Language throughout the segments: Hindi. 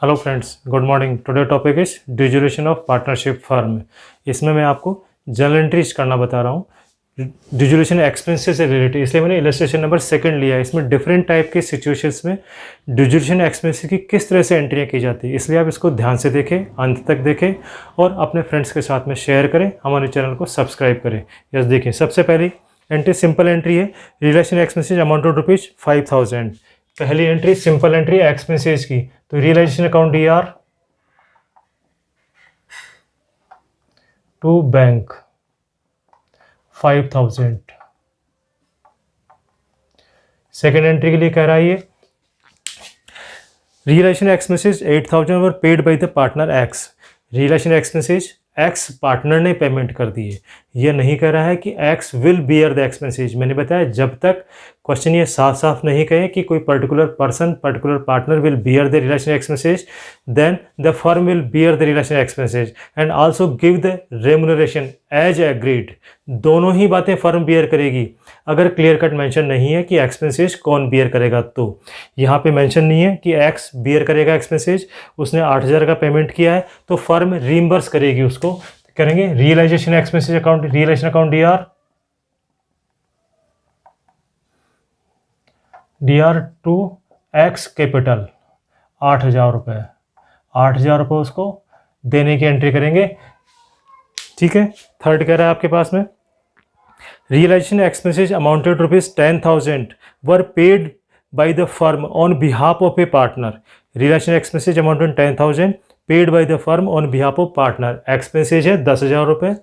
Hello friends, good morning. Today topic is dissolution of partnership firm. इसमें मैं आपको जर्नल एंट्रीज करना बता रहा हूँ डिजुलेशन एक्सपेंसेस से रिलेटेड, इसलिए मैंने इलस्ट्रेशन नंबर 2 लिया है। इसमें डिफरेंट टाइप के सिचुएशंस में डिजुलेशन एक्सपेंसेस की किस तरह से एंट्रियाँ की जाती है, इसलिए आप इसको ध्यान से देखें, अंत तक देखें और अपने फ्रेंड्स के साथ में शेयर करें, हमारे चैनल को सब्सक्राइब करें। यस, देखिए सबसे पहली एंट्री सिंपल एंट्री है, रिलेशन एक्सपेंसेस अमाउंट टू ₹5,000। पहली एंट्री सिंपल एंट्री एक्सपेंसेस की, तो realisation account DR to bank 5,000। Second entry के लिए कह रहा है ये realisation expenses 8,000 were paid by the partner x. Realisation expenses x partner ने पेमेंट कर दिए। यह नहीं कह रहा है कि x will bear the expenses. मैंने बताया जब तक क्वेश्चन ये साफ साफ नहीं कहे कि कोई particular person particular partner will bear the relation expenses, then the firm will bear the relation expenses and also give the remuneration as agreed. दोनों ही बातें फर्म बियर करेगी। अगर क्लियर कट मेंशन नहीं है कि एक्सपेंसेस कौन बियर करेगा, तो यहाँ पे मेंशन नहीं है कि एक्स बियर करेगा एक्सपेंसेस। उसने 8,000 का पेमेंट किया है तो फर्म रीइंबर्स करेगी उसको। करेंगे realisation expenses account, realisation account DR to x capital 8,000 रुपये। 8,000 रुपये उसको देने की एंट्री करेंगे। ठीक है, थर्ड कह रहा है आपके पास में realisation expenses amounted ₹10,000 were paid by the firm on behalf of a partner. Realisation expenses amounted 10,000 paid by the firm on behalf of partner. Expenses है 10,000 रुपये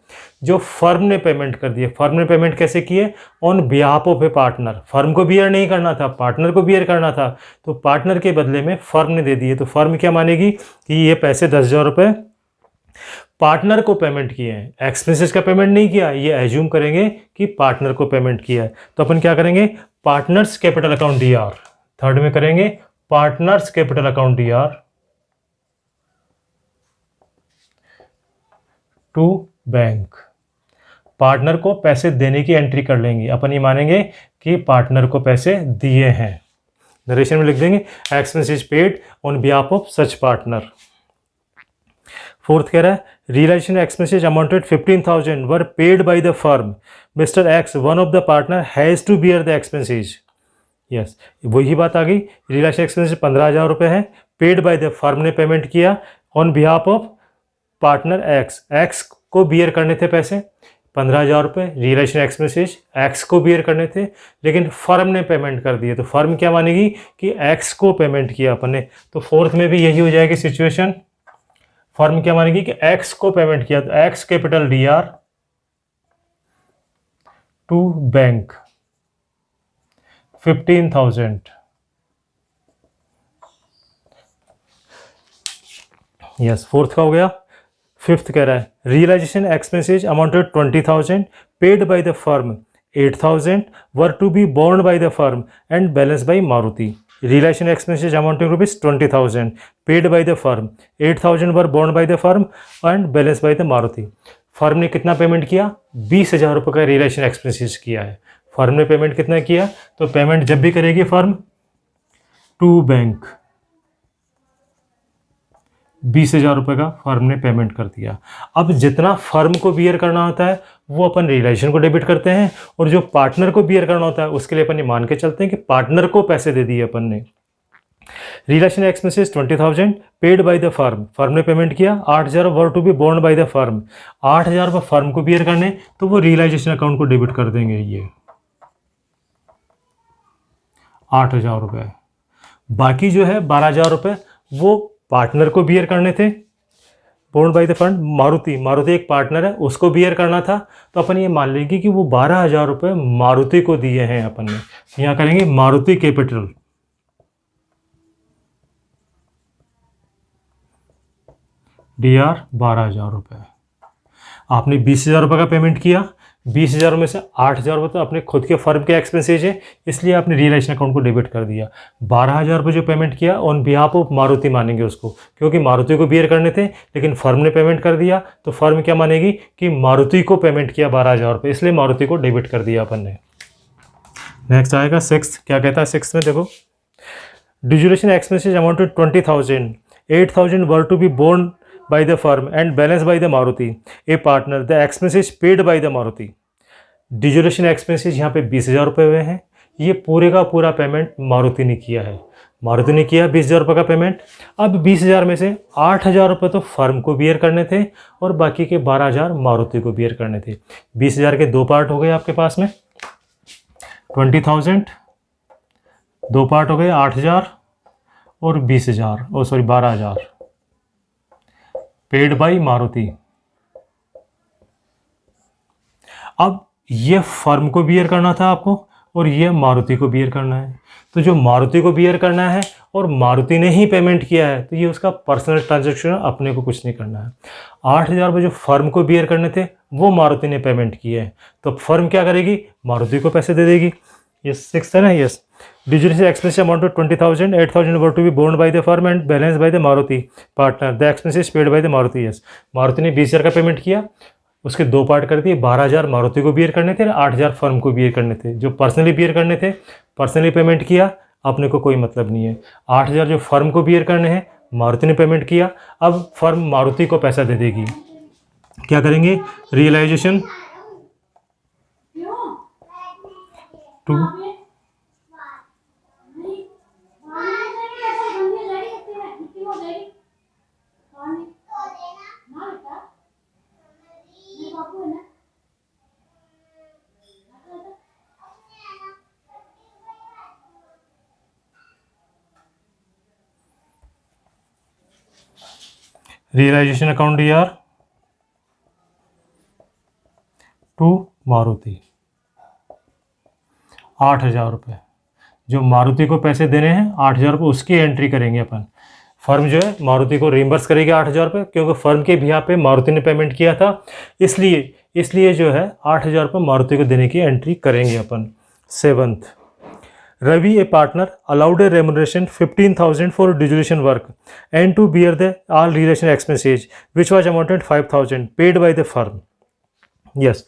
जो फर्म ने पेमेंट कर दिए। फर्म ने पेमेंट कैसे किए? On behalf of a partner. Firm को बियर नहीं करना था, पार्टनर को बियर करना था, तो पार्टनर के बदले में फर्म ने दे दिए। तो फर्म क्या मानेगी कि ये पैसे 10,000 रुपये पार्टनर को पेमेंट किए हैं, एक्सपेंसेस का पेमेंट नहीं किया। ये एज्यूम करेंगे कि पार्टनर को पेमेंट किया है। तो अपन क्या करेंगे? Partners capital account DR, third में करेंगे partners capital account DR to bank. Partner को पैसे देने की एंट्री कर लेंगे। अपन ये मानेंगे कि पार्टनर को पैसे दिए हैं। नरेशन में लिख देंगे expenses paid on behalf of such partner. Fourth कह रहा है realisation expenses amounted 15,000 were paid by the firm. Mister x one of the partner has to bear the expenses. Yes, वही बात आ गई। रियलाइजेशन एक्सपेंसेस 15,000 रुपये है, पेड बाय द फर्म ने पेमेंट किया on behalf of partner x. X को बियर करने थे पैसे 15,000 रुपये। रियलाइजेशन एक्सपेंसेस एक्स को बियर करने थे लेकिन फर्म ने पेमेंट कर दिए। तो फर्म क्या मानेगी कि एक्स को पेमेंट किया अपन ने। तो फोर्थ में भी यही हो जाएगी सिचुएशन। फर्म क्या मानेगी कि एक्स को पेमेंट किया, तो x capital DR to bank 15,000। Yes, fourth का हो गया। फिफ्थ कह रहा है realisation expenses amounted 20,000 paid by the firm 8,000 were to be borne by the firm and balance by Maruti. Realisation expenses amounting ₹20,000 paid by the firm, 8,000 were borne by the firm and balance by the Maruti. Firm ने कितना पेमेंट किया? 20,000 रुपये का रियलाइजेशन एक्सपेंसेस किया है। फर्म ने पेमेंट कितना किया? तो पेमेंट जब भी करेगी फर्म टू बैंक 20,000 रुपये का फर्म ने पेमेंट कर दिया। अब जितना फर्म को बियर करना होता है वो अपन रियलाइजेशन को डेबिट करते हैं, और जो पार्टनर को बियर करना होता है उसके लिए अपन ये मान के चलते हैं कि पार्टनर को पैसे दे दिए अपन ने। Realisation expenses 20,000 paid by the firm. Firm ने पेमेंट किया 8,000 were to be borne by the firm. 8,000 रुपये फर्म को बियर करने, तो वो रियलाइजेशन अकाउंट को डेबिट कर देंगे। ये 8,000 रुपये। बाकी जो है 12,000 रुपये वो पार्टनर को बियर करने थे, borne by the fund. Maruti एक पार्टनर है, उसको बियर करना था। तो अपन ये मान लेंगे कि वो 12,000 रुपये मारुति को दिए हैं अपन ने। यहाँ करेंगे मारुति कैपिटल DR 12,000 रुपये। आपने 20,000 रुपये का पेमेंट किया, 20,000 में से 8,000 रुपये तो अपने खुद के फर्म के एक्सपेंसेज है, इसलिए आपने रियलाइजेशन अकाउंट को डेबिट कर दिया। 12,000 रुपये जो पेमेंट किया ऑन बिहाफ ऑफ मारुति मानेंगे उसको, क्योंकि मारुति को बियर करने थे लेकिन फर्म ने पेमेंट कर दिया। तो फर्म क्या मानेगी कि मारुति को पेमेंट किया 12,000 रुपये, इसलिए मारुति को डेबिट कर दिया अपन ने। नेक्स्ट आएगा सिक्स्थ। क्या कहता है सिक्स्थ में? देखो डिजुलेशन expenses amounted 20,000 8,000 were to be borne by the firm and balanced by the Maruti, a partner. The expenses paid by the Maruti. Dissolution expenses यहाँ पे 20,000 रुपये हुए हैं। ये पूरे का पूरा पेमेंट मारुति ने किया है। मारुति ने किया 20,000 रुपये का पेमेंट। अब 20,000 में से 8,000 रुपये तो फर्म को बियर करने थे और बाकी के 12,000 मारुति को बियर करने थे। 20,000 के दो पार्ट हो गए आपके पास में, 20,000 दो पार्ट हो गए, 8,000 और 20,000, 12,000 पेड बाई मारुति। अब ये फर्म को बियर करना था आपको और ये मारुति को बियर करना है। तो जो मारुति को बियर करना है और मारुति ने ही पेमेंट किया है तो ये उसका पर्सनल ट्रांजैक्शन, अपने को कुछ नहीं करना है। 8,000 रुपये जो फर्म को बियर करने थे वो मारुति ने पेमेंट किए हैं, तो फर्म क्या करेगी, मारुति को पैसे दे देगी। ये 6 है ना, yes. Dissolution expense amount of 20,000, 8,000 were to be borne by the firm and balance by the Maruti partner. The expenses paid by the Maruti, yes. Maruti ने 20,000 का पेमेंट किया, उसके दो पार्ट कर दिए, 12,000 मारुति को बियर करने थे, 8,000 फर्म को बियर करने थे। जो पर्सनली बियर करने थे पर्सनली पेमेंट किया, अपने को कोई मतलब नहीं है। 8,000 जो फर्म को बियर करने हैं मारुति ने पेमेंट किया, अब फर्म मारुति को पैसा दे देगी। क्या करेंगे, realisation to realisation account DR to Maruti 8,000 रुपये। जो मारुति को पैसे देने हैं 8,000 रुपये, उसकी एंट्री करेंगे अपन। फर्म जो है मारुति को रिम्बर्स करेगी 8,000 रुपये, क्योंकि फर्म के बिहाफ पे मारुति ने पेमेंट किया था, इसलिए जो है 8,000 रुपये मारुति को देने की एंट्री करेंगे अपन। 7th, Ravi, a partner, allowed a remuneration 15,000 for dissolution work and to bear the all relation expenses, which was amounted 5,000 paid by the firm. Yes.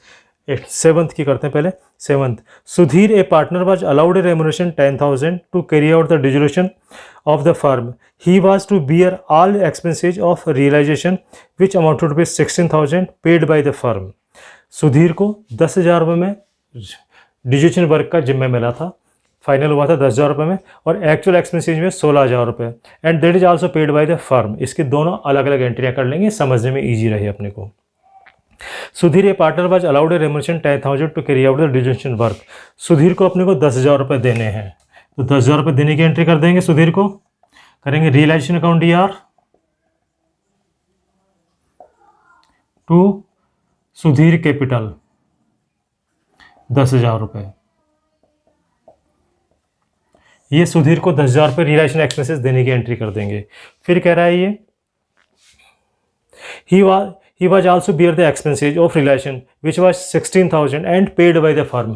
7th की करते हैं पहले। 7th, Sudhir, a partner, was allowed a remuneration 10,000 to carry out the dissolution of the firm. He was to bear all expenses of realization, which amounted to be 16,000 paid by the firm. Sudhir को 10,000 रुपये में डिसोल्यूशन वर्क का जिम्मा मिला था, फाइनल हुआ था 10,000 रुपये में, और एक्चुअल एक्सपेंसेज में 16,000 रुपये, and that is also paid by the firm. इसके दोनों अलग अलग एंट्रियाँ कर लेंगे, समझने में ईजी रहे अपने को। Sudhir, a partner, was allowed a remuneration 10,000 to carry out the dissolution work. Sudhir को अपने को 10,000 रुपये देने हैं, तो 10,000 रुपये देने की एंट्री कर देंगे। सुधीर को करेंगे realisation account DR to Sudhir capital 10,000 रुपये। ये सुधीर को 10,000 रुपये रियलाइजेशन एक्सपेंसेस देने की एंट्री कर देंगे। फिर कह रहा है ये he was also bear the expenses of realization which was 16,000 and paid by the firm।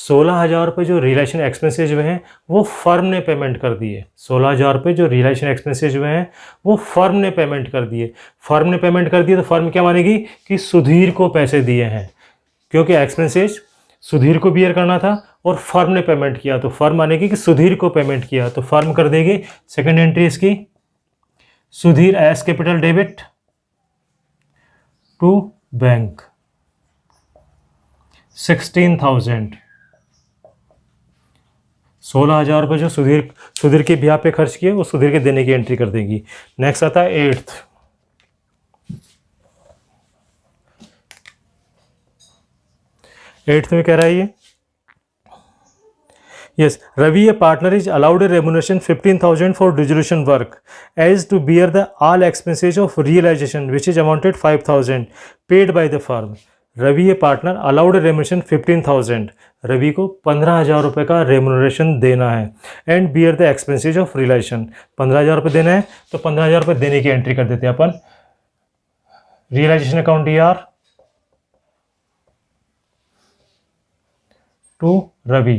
16,000 रुपये जो रियलाइजेशन एक्सपेंसेज हुए हैं वो फर्म ने पेमेंट कर दिए। 16,000 रुपये जो रियलाइजेशन एक्सपेंसेज हुए हैं वो फर्म ने पेमेंट कर दिए। फर्म ने पेमेंट कर दिए तो फर्म क्या मानेगी कि सुधीर को पैसे दिए हैं, क्योंकि एक्सपेंसेज सुधीर को बियर करना था और फर्म ने पेमेंट किया, तो फर्म मानेगी कि सुधीर को पेमेंट किया, तो फर्म कर देगी सेकंड एंट्री इसकी, Sudhir s capital debit to bank 16,000। 16,000 रुपये जो सुधीर के बिहाफ पे खर्च किए वो सुधीर के देने की एंट्री कर देगी। नेक्स्ट आता है 8th, में कह रहा है ये Yes, Ravi, a partner, is allowed a remuneration 15,000 for dissolution work as to bear the all expenses of realization which is amounted 5,000 paid by the firm. Ravi a partner allowed remuneration 15,000। Ravi को 15,000 रुपये का रेमुनरेशन देना है and bear the expenses of realisation. 15,000 रुपये देना है तो 15,000 रुपये देने की एंट्री कर देते हैं अपन। Realisation account DR to Ravi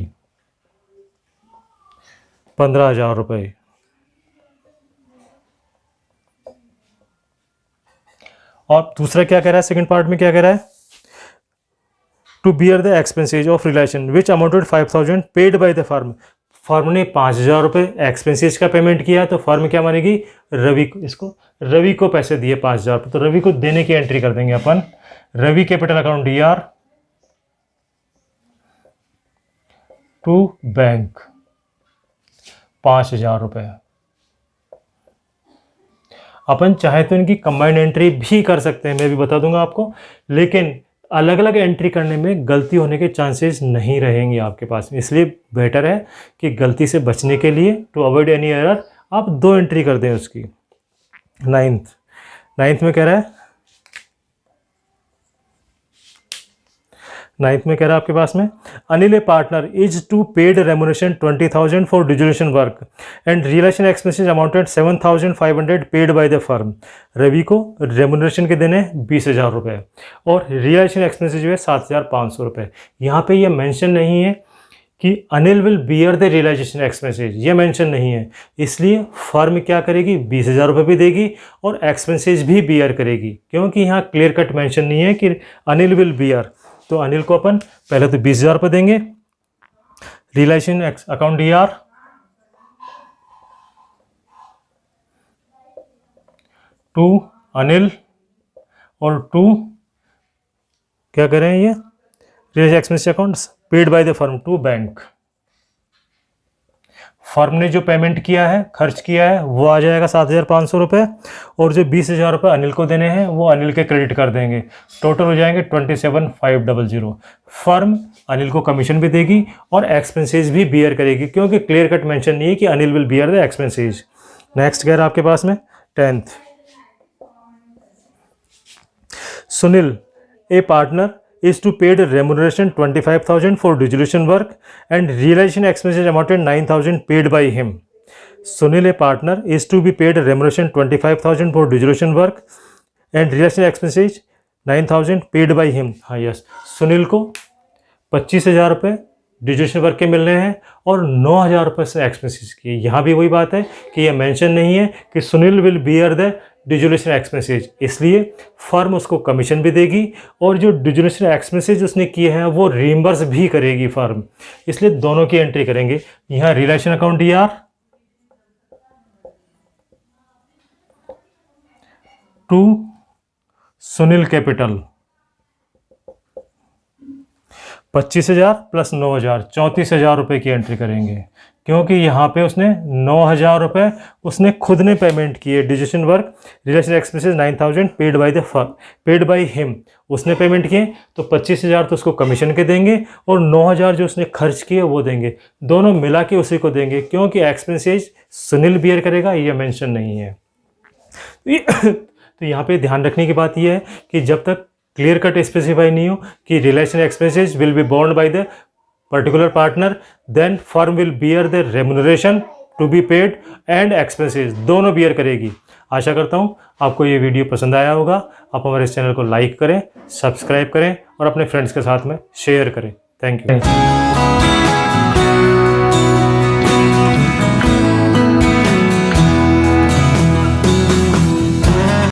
15,000 रुपये। और दूसरा क्या कह रहा है, सेकंड पार्ट में क्या कह रहा है, to bear the expenses of relation which amounted 5,000 paid by the firm. Firm ने 5,000 रुपये एक्सपेंसेस का पेमेंट किया, तो फर्म क्या मानेगी, रवि को पैसे दिए 5,000 रुपये, तो रवि को देने की एंट्री कर देंगे अपन। Ravi capital account DR to bank 5,000 रुपये। अपन चाहे तो इनकी कंबाइंड एंट्री भी कर सकते हैं, मैं भी बता दूंगा आपको, लेकिन अलग अलग एंट्री करने में गलती होने के चांसेस नहीं रहेंगे आपके पास, इसलिए बेटर है कि गलती से बचने के लिए, टू अवॉइड एनी एरर, आप 2 एंट्री कर दें उसकी। नाइन्थ में कह रहा है, आपके पास में, Anil a partner is to paid remuneration 20,000 for dissolution work and realisation expenses amounted 7,500 paid by the firm. Ravi को रेमुनेशन के देने 20,000 रुपये और रियलाइजेशन एक्सपेंसेस जो है 7,500 रुपये। यहाँ पे ये मेंशन नहीं है कि Anil will bear the realisation expenses, ये मेंशन नहीं है, इसलिए फर्म क्या करेगी, 20,000 रुपये भी देगी और एक्सपेंसेस भी बियर करेगी, क्योंकि यहाँ क्लियर कट मेंशन नहीं है कि अनिल विल बियर। तो अनिल को अपन पहले तो 20,000 रुपये देंगे, realisation account DR to Anil और टू क्या करें, ये realisation expense accounts paid by the firm to bank. Firm ने जो पेमेंट किया है, खर्च किया है, वो आ जाएगा 7,500 रुपये, और जो 20,000 रुपये अनिल को देने हैं वो अनिल के क्रेडिट कर देंगे, टोटल हो जाएंगे 27,500। फर्म अनिल को कमीशन भी देगी और एक्सपेंसेस भी बियर करेगी, क्योंकि क्लियर कट मेंशन नहीं है कि Anil will bear the expenses. Next कह रहा है आपके पास में 10th, Sunil A partner is to paid remuneration 25,000 for dissolution work and realization expenses amounted 9,000 paid by him. Sunil a partner is to be paid remuneration 25,000 for dissolution work and realization expenses 9,000 paid by him. हाँ यस, सुनील को 25,000 रुपये डिजोल्यूशन वर्क के मिलने हैं और 9,000 रुपये से एक्सपेंसेस किए। यहाँ भी वही बात है कि ये मेंशन नहीं है कि Sunil will bear the dissolution expenses, इसलिए फर्म उसको कमीशन भी देगी और जो डिजोल्यूशन एक्सपेंसेज उसने किए हैं वो रीइंबर्स भी करेगी फर्म, इसलिए दोनों की एंट्री करेंगे। यहाँ realisation account DR to Sunil capital 25,000 plus 9,000 34,000 रुपये की एंट्री करेंगे, क्योंकि यहाँ पे उसने 9,000 रुपये उसने खुद ने पेमेंट किए, decision work realisation expenses 9,000 paid by him, उसने पेमेंट किए, तो 25,000 तो उसको कमीशन के देंगे और 9,000 जो उसने खर्च किए वो देंगे, दोनों मिला के उसी को देंगे, क्योंकि एक्सपेंसेस सुनील बियर करेगा ये मेंशन नहीं है। तो यहाँ पे ध्यान रखने की बात यह है कि जब तक क्लियर कट स्पेसिफाई नहीं हो कि relation expenses will be borne by the particular partner, then firm will bear the remuneration to be paid and expenses, दोनों बियर करेगी। आशा करता हूँ आपको ये वीडियो पसंद आया होगा। आप हमारे इस चैनल को लाइक करें, सब्सक्राइब करें और अपने फ्रेंड्स के साथ में शेयर करें। Thank you.